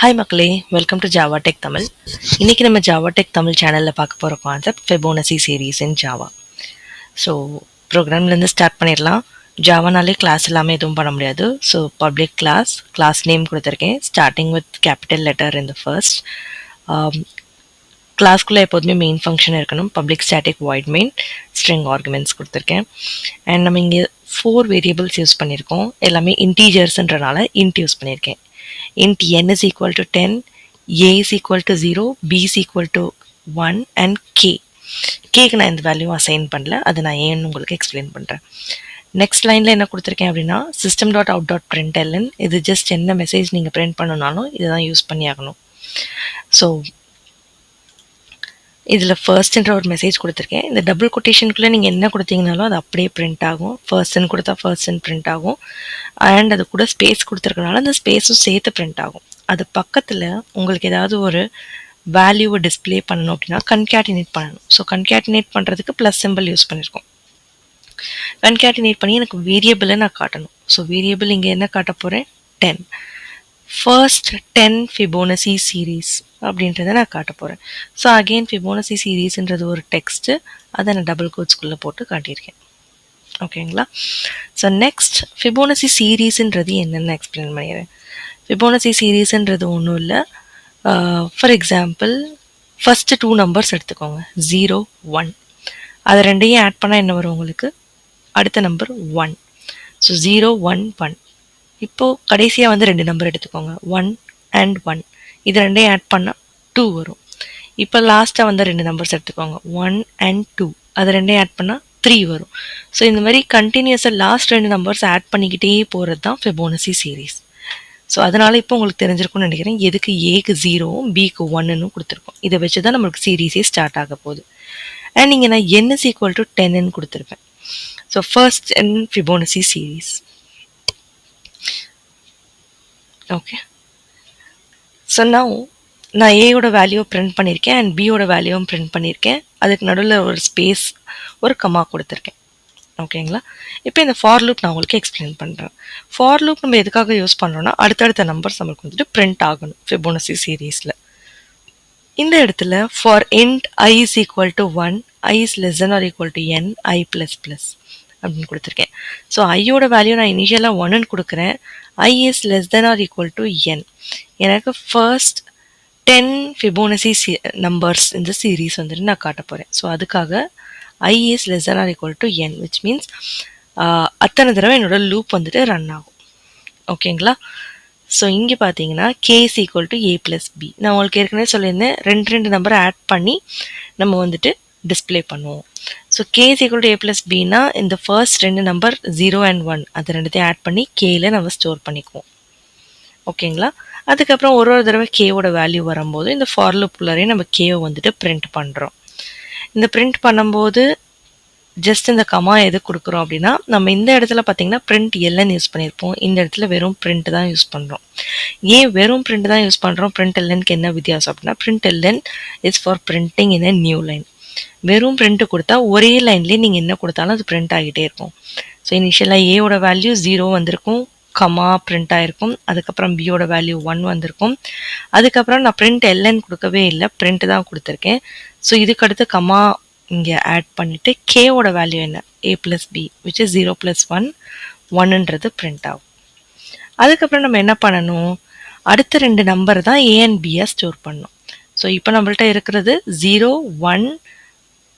Hi மக்களே, welcome to Java tech Tamil. இன்றைக்கி நம்ம ஜாவா டெக் தமிழ் சேனலில் பார்க்க போகிற concept Fibonacci series in Java. So ப்ரோக்ராம்லேருந்து ஸ்டார்ட் பண்ணிடலாம். ஜாவானாலே கிளாஸ் எல்லாமே எதுவும் பண்ண முடியாது. ஸோ பப்ளிக் கிளாஸ் நேம் கொடுத்துருக்கேன், starting with capital letter in the first. கிளாஸ்க்குள்ளே எப்போதுமே மெயின் ஃபங்க்ஷன் இருக்கணும். Public static void main string arguments கொடுத்துருக்கேன். அண்ட் நம்ம இங்கே 4 வேரியபிள்ஸ் யூஸ் பண்ணியிருக்கோம். எல்லாமே இன்டீஜர்ஸ்ன்றனால இன்ட் யூஸ் பண்ணியிருக்கேன். int n is equal to 10, a is equal to 0, b is equal to 1 and kக்கு நான் இந்த வேல்யூ அசைன் பண்ணல, அதை நான் ஏன்னு உங்களுக்கு எக்ஸ்பிளைன் பண்ணுறேன். நெக்ஸ்ட் லைனில் என்ன கொடுத்துருக்கேன் அப்படின்னா system.out.println. இது ஜஸ்ட் என்ன மெசேஜ் நீங்கள் பிரிண்ட் பண்ணணும்னாலும் இதை தான் யூஸ் பண்ணி ஆகணும். ஸோ இதில் ஃபர்ஸ்ட்ன்ற ஒரு மெசேஜ் கொடுத்துருக்கேன். இந்த டபுள் கொட்டேஷனுக்குள்ளே நீங்கள் என்ன கொடுத்தீங்கனாலும் அது அப்படியே பிரிண்ட் ஆகும். ஃபர்ஸ்ட்னு கொடுத்தா ஃபர்ஸ்ட்னு பிரிண்ட் ஆகும். அண்ட் அது கூட ஸ்பேஸ் கொடுத்துருக்கனால அந்த ஸ்பேஸும் சேர்த்து பிரிண்ட் ஆகும். அது பக்கத்தில் உங்களுக்கு ஏதாவது ஒரு வேல்யூவை டிஸ்பிளே பண்ணணும் அப்படின்னா கன்கேட்டினேட் பண்ணணும். ஸோ கன்கேட்டினேட் பண்ணுறதுக்கு ப்ளஸ் சிம்பிள் யூஸ் பண்ணியிருக்கோம். கன்கேட்டினேட் பண்ணி எனக்கு வேரியபிளை நான் காட்டணும். ஸோ வேரியபிள் இங்கே என்ன காட்ட போகிறேன், 10. ஃபர்ஸ்ட் 10 ஃபிபோனசி சீரீஸ் அப்படின்றத நான் காட்ட போகிறேன். ஸோ அகெயின் ஃபிபோனசி சீரீஸ்ன்றது ஒரு டெக்ஸ்ட்டு, அதை நான் டபுள் கோட்ஸ்குள்ளே போட்டு காட்டியிருக்கேன். ஓகேங்களா? ஸோ நெக்ஸ்ட் ஃபிபோனசி சீரீஸ்ன்றது என்னென்னு எக்ஸ்பிளைன் பண்ணிடுறேன். ஃபிபோனசி சீரீஸ்ன்றது ஒன்றும் இல்லை. ஃபார் எக்ஸாம்பிள் ஃபஸ்ட்டு 2 நம்பர்ஸ் எடுத்துக்கோங்க, 0, 1. அது ரெண்டையும் ஆட் பண்ணால் என்ன வரும் உங்களுக்கு, அடுத்த நம்பர் 1. ஸோ 0, 1, 1. இப்போது கடைசியாக வந்து 2 நம்பர் எடுத்துக்கோங்க, 1 and 1. இது ரெண்டையும் ஆட் பண்ணால் 2 வரும். இப்போ லாஸ்ட்டாக வந்து 2 நம்பர்ஸ் எடுத்துக்கோங்க, 1 and 2. அது ரெண்டையும் ஆட் பண்ணால் 3 வரும். ஸோ இந்த மாதிரி கண்டினியூஸாக லாஸ்ட் 2 நம்பர்ஸ் ஆட் பண்ணிக்கிட்டே போகிறது தான் ஃபிபோனசி சீரீஸ். ஸோ அதனால் இப்போ உங்களுக்கு தெரிஞ்சிருக்கும்னு நினைக்கிறேன் எதுக்கு ஏக்கு 0வும் பிக்கு 1ன்னு கொடுத்துருக்கோம். இதை வச்சு தான் நம்மளுக்கு சீரீஸே ஸ்டார்ட் ஆக போகுது. அண்ட் இங்கே நான் n is equal to 10ன்னு கொடுத்துருப்பேன். So first n Fibonacci series. Okay, so நான் ஏயோட வேல்யூவை பிரிண்ட் பண்ணியிருக்கேன் அண்ட் பியோட வேல்யூவும் பிரிண்ட் பண்ணியிருக்கேன். அதுக்கு நடுவில் ஒரு ஸ்பேஸ், ஒரு கமா கொடுத்துருக்கேன். ஓகேங்களா? இப்போ இந்த ஃபார் லூப் நான் உங்களுக்கு எக்ஸ்பிளைன் பண்ணுறேன். ஃபார் லூப் நம்ம எதுக்காக யூஸ் பண்ணுறோன்னா அடுத்தடுத்த நம்பர்ஸ் நம்மளுக்கு வந்துட்டு பிரிண்ட் ஆகணும் ஃபிபோனசி சீரீஸில். இந்த இடத்துல for int I is equal to 1, I is less than or equal to n, I plus plus அப்படின்னு கொடுத்துருக்கேன். ஸோ ஐயோட வேல்யூ நான் இனிஷியலாக 1ன்னு கொடுக்குறேன். I is less than or equal to n. எனக்கு ஃபர்ஸ்ட் 10 ஃபிபோனசி நம்பர்ஸ் இந்த சீரீஸ் வந்துட்டு நான் காட்ட போகிறேன். ஸோ அதுக்காக I is less than or equal to n, which means அத்தனை தடவை என்னோட லூப் வந்துட்டு ரன் ஆகும். ஓகேங்களா? ஸோ இங்கே பார்த்தீங்கன்னா k is equal to a plus b. நான் உங்களுக்கு ஏற்கனவே சொல்லியிருந்தேன், ரெண்டு நம்பரை ஆட் பண்ணி நம்ம வந்துட்டு டிஸ்பிளே பண்ணுவோம். So k is equal to a plus bனா இந்த ஃபர்ஸ்ட் 2 நம்பர் 0 and 1 அது ரெண்டுத்தையும் ஆட் பண்ணி கேல நம்ம ஸ்டோர் பண்ணிக்குவோம். ஓகேங்களா? அதுக்கப்புறம் ஒரு தடவை கேவோட வேல்யூ வரும்போது இந்த ஃபார் லூப்குள்ளே நம்ம கேவை வந்துட்டு பிரிண்ட் பண்ணுறோம். இந்த பிரிண்ட் பண்ணும்போது ஜஸ்ட் இந்த கமா எது கொடுக்குறோம் அப்படின்னா நம்ம இந்த இடத்துல பார்த்தீங்கன்னா பிரிண்ட் எல்என் யூஸ் பண்ணியிருப்போம். இந்த இடத்துல வெறும் பிரிண்ட் தான் யூஸ் பண்ணுறோம். ஏன் வெறும் பிரிண்ட் தான் யூஸ் பண்ணுறோம்? பிரிண்ட் எல்எனுக்கு என்ன வித்தியாசம் அப்படின்னா print LN is for printing in a new line. வெறும் பிரிண்ட் கொடுத்தா ஒரே லைன்லேயே நீங்கள் என்ன கொடுத்தாலும் அது பிரிண்ட் ஆகிட்டே இருக்கும். ஸோ இனிஷியலாக ஏவோட வேல்யூ 0 வந்திருக்கும், கமா பிரிண்ட் ஆகிருக்கும். அதுக்கப்புறம் பியோட வேல்யூ 1 வந்திருக்கும். அதுக்கப்புறம் நான் பிரிண்ட் எல்என் கொடுக்கவே இல்லை, பிரிண்ட் தான் கொடுத்துருக்கேன். ஸோ இதுக்கடுத்து கமா இங்கே ஆட் பண்ணிவிட்டு கேவோட வேல்யூ என்ன, a plus b, which is 0 plus 1, 1ன்றது பிரிண்ட் ஆகும். அதுக்கப்புறம் நம்ம என்ன பண்ணணும், அடுத்த 2 நம்பர் தான் a and b ஸ்டோர் பண்ணணும். ஸோ இப்போ நம்மள்ட்ட இருக்கிறது 0, 1,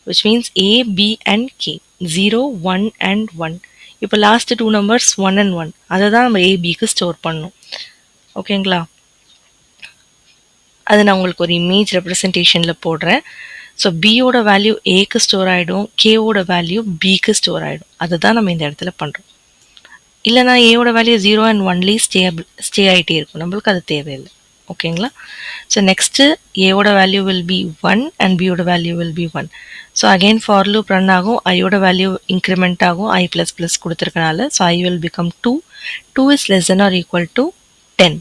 which means a, b and k. 0, 1 and 1. இப்போ லாஸ்ட் 2 நம்பர்ஸ் 1 and 1, அதை தான் நம்ம ஏபிக்கு ஸ்டோர் பண்ணணும். ஓகேங்களா? அது நான் உங்களுக்கு ஒரு இமேஜ் ரெப்ரசன்டேஷனில் போடுறேன். ஸோ பியோட வேல்யூ ஏக்கு ஸ்டோர் ஆகிடும், கேவோட வேல்யூ பிக்கு ஸ்டோர் ஆகிடும். அதை தான் நம்ம இந்த இடத்துல பண்ணுறோம். இல்லைனா ஏவோட வேல்யூ 0 and 1லேயே ஸ்டே ஆகிட்டே இருக்கும், நம்மளுக்கு அது தேவையில்லை. ஓகேங்களா? ஸோ நெக்ஸ்ட்டு ஏவோட வேல்யூ வில் பி 1 அண்ட் பியோட value will be 1. So again for loop run ஆகும், ஐயோட வேல்யூ இன்க்ரிமெண்ட் ஆகும், I ப்ளஸ் ப்ளஸ் கொடுத்துருக்கனால. So I will become 2. 2 is less than or equal to 10.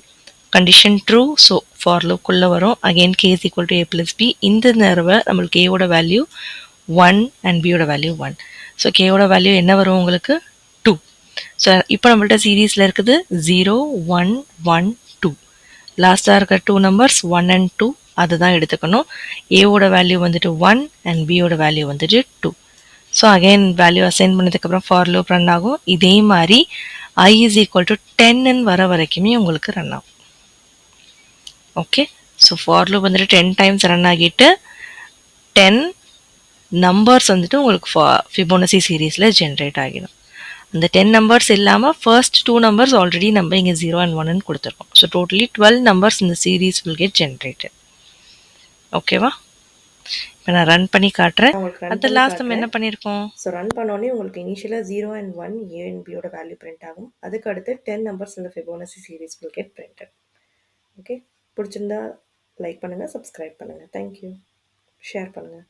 Condition true. So for லூப்குள்ளே வரும். Again k is equal to a plus b. இந்த தடவை நம்மளுக்கு ஏவோட வேல்யூ 1 அண்ட் பியோட வேல்யூ 1. ஸோ கேவோட வேல்யூ என்ன வரும் உங்களுக்கு, 2. ஸோ இப்போ நம்மள்ட்ட சீரீஸில் இருக்குது 0, 1, 1, 2. லாஸ்ட்டாக இருக்கிற 2 நம்பர்ஸ் 1 அண்ட் 2 அதுதான் எடுத்துக்கணும். ஏவோட வேல்யூ வந்துட்டு 1 அண்ட் பியோட வேல்யூ வந்துட்டு 2. ஸோ அகைன் வேல்யூ அசைன் பண்ணதுக்கப்புறம் ஃபார் லூப் ரன் ஆகும். இதே மாதிரி I is equal to 10 வர வரைக்குமே உங்களுக்கு ரன் ஆகும். ஓகே, ஸோ ஃபார் லூப் வந்துட்டு 10 டைம்ஸ் ரன் ஆகிட்டு 10 நம்பர்ஸ் வந்துட்டு உங்களுக்கு ஃபிபோனசி சீரீஸில் ஜென்ரேட் ஆகிடும். அந்த 10 நம்பர்ஸ் இல்லாமல் ஃபர்ஸ்ட் 2 நம்பர்ஸ் ஆல்ரெடி நம்ம இங்கே 0 அண்ட் 1 கொடுத்துருக்கோம். ஸோ டோட்டலி 12 நம்பர்ஸ் இந்த சீரீஸ் வில் கெட் ஜென்ரேட்டட். ஓகேவா? இப்போ நான் ரன் பண்ணி காட்டுறேன். அந்த லாஸ்ட் நம்ம என்ன பண்ணியிருக்கோம்? ஸோ ரன் பண்ணோடனே உங்களுக்கு இனிஷியலாக 0 அண்ட் 1 ஏ அண்ட் பியோட வேல்யூ பிரிண்ட் ஆகும். அதுக்கு அடுத்து 10 நம்பர்ஸ் இந்த Fibonacci series will get printed. Okay, பிடிச்சிருந்தா லைக் பண்ணுங்கள், சப்ஸ்கிரைப் பண்ணுங்கள். தேங்க்யூ. ஷேர் பண்ணுங்கள்.